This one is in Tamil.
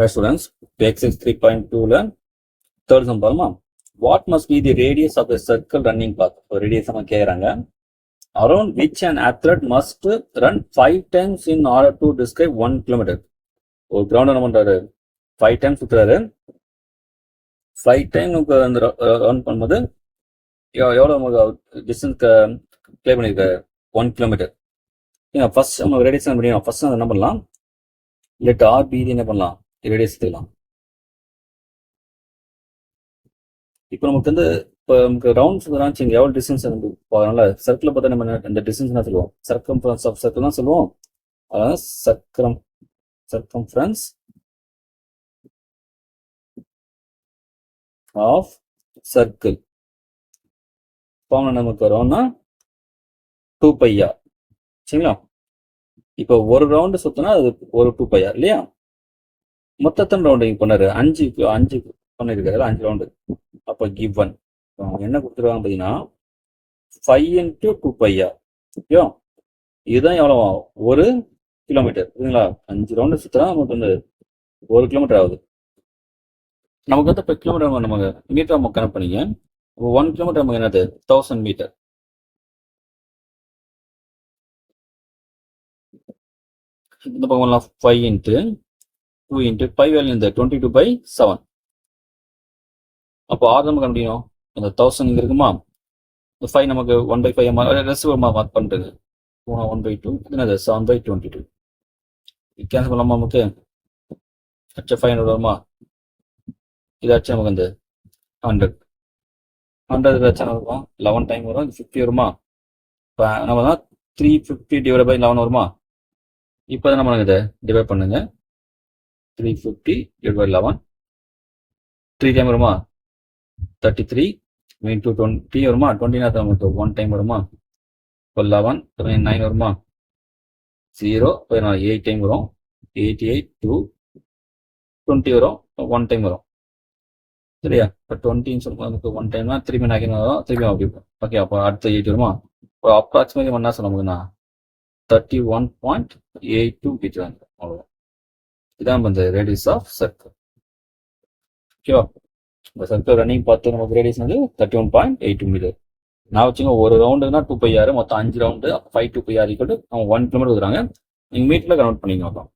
Students, exercise 3.2 third sum பாருமா. What must be the radius of a circle running path? Radius கேக்குறாங்க. Around which an athlete must run 5 times in order to describe 1 kilometer. ஒரு கிரவுண்ட் என்ன பண்றாரு 5 டைம்ஸ் சுத்துறாரு. 5 டைம் ரன் பண்ணும்போது எவ்வளவு நமக்கு டிஸ்டன்ஸ் பிளே பண்ணிருக்காரு 1 கிலோமீட்டர். ஃபர்ஸ்ட் நம்ம ரேடியஸ் பண்ணிக்கலாம். ஃபர்ஸ்ட் என்ன பண்ணலாம், லெட் ஆர் பி என்ன பண்ணலாம், ரேடியஸ் எடுத்துக்கலாம். இப்போ நமக்கு வந்து இப்போ நமக்கு ரவுண்ட்ஸ் வச்சுங்க எவ்வளோ டிஸ்டன்ஸ் அதனால சர்க்கிளை பார்த்தா நம்ம இந்த டிஸ்டன்ஸ் என்ன சொல்லுவோம், சர்க்கம்ஃபரன்ஸ் ஆஃப் சர்க்கிள் தான் சொல்லுவோம். அதாவது சர்க்கம்ஃபரன்ஸ் ஆஃப் சர்க்கிள் ஃபார்முலா நமக்கு வரும்னா 2πr. சரிங்களா? இப்போ ஒரு ரவுண்டு சுத்தினா அது ஒரு 2πr இல்லையா? மொத்தத்தன் ரவுண்டு இங்கே பண்ணாரு 5 பண்ணிருக்காரு, 5 ரவுண்டு. அப்போ கிவன் என்ன கொடுத்துருவாங்க பார்த்தீங்கன்னா 5 × 2πr. ஓகே, இதுதான் எவ்வளோ 1 கிலோமீட்டர். சரிங்களா? 5 ரவுண்டு சுத்தினா நமக்கு வந்து 1 கிலோமீட்டர் ஆகுது. நமக்கு வந்து இப்போ கிலோமீட்டர் நமக்கு மீட்டர் நம்ம கனெக்ட் பண்ணிங்க. 1 கிலோமீட்டர் நமக்கு என்னது 1000 மீட்டர். இந்த பக்கம் 5 × 2 × 5 வேல்யூ இந்த 22/7. அப்போ ஆர் நமக்கு கண்டுபிடிக்கணும். இந்த 1000 இங்கே இருக்குமா, இந்த 5 நமக்கு 1/5 ரெஸ்ட் மார்க் பண்ணுறது 1/2 என்னது 7/22. கேன்சல் பண்ணலாமா? நமக்கு அச்சா 500 வருமா, இதாச்சும் நமக்கு வந்து 100 வச்சா இருக்கும் 11 டைம் வரும், 50 வருமா. இப்போ நம்ம தான் 350/11 வருமா. இப்போ தான் நம்ம இதை டிவைட் பண்ணுங்க. 350/11 3 டைம் வருமா, 33 × 20 வருமா. 20 நமக்கு 1 டைம் வருமா. இப்போ 11 9 வருமா, 0 8 டைம் வரும், 88 2 20 வரும், 1 டைம் வரும். சரியா? இப்போ 20 சொல்லும்போது நமக்கு 1 டைம்னா திரும்பி நகைன்னு வரும், திரும்பி அப்படி. ஓகே, அப்போ அடுத்த 8 வருமா. இப்போ அப்ராக்சிமேட்லி என்ன சொல்ல நமக்குண்ணா 31.82 மீட்டர். அவ்வளோ இதான் வந்து ரேடியஸ் ஆஃப் சர்க்கிள். ஓகேவா? இந்த சர்க்கிள் ரன்னிங் பார்த்து நமக்கு ரேடியஸ் வந்து 31.82 மீட்டர். நான் வச்சுங்க ஒரு ரவுண்டுனா 2πr, மொத்தம் 5 ரவுண்டு. 5 2πr = 1 கிலோமீட்டர் கொடுக்குறாங்க. நீங்கள் மீட்டரில் கன்வெர்ட் பண்ணிக்கலாம்.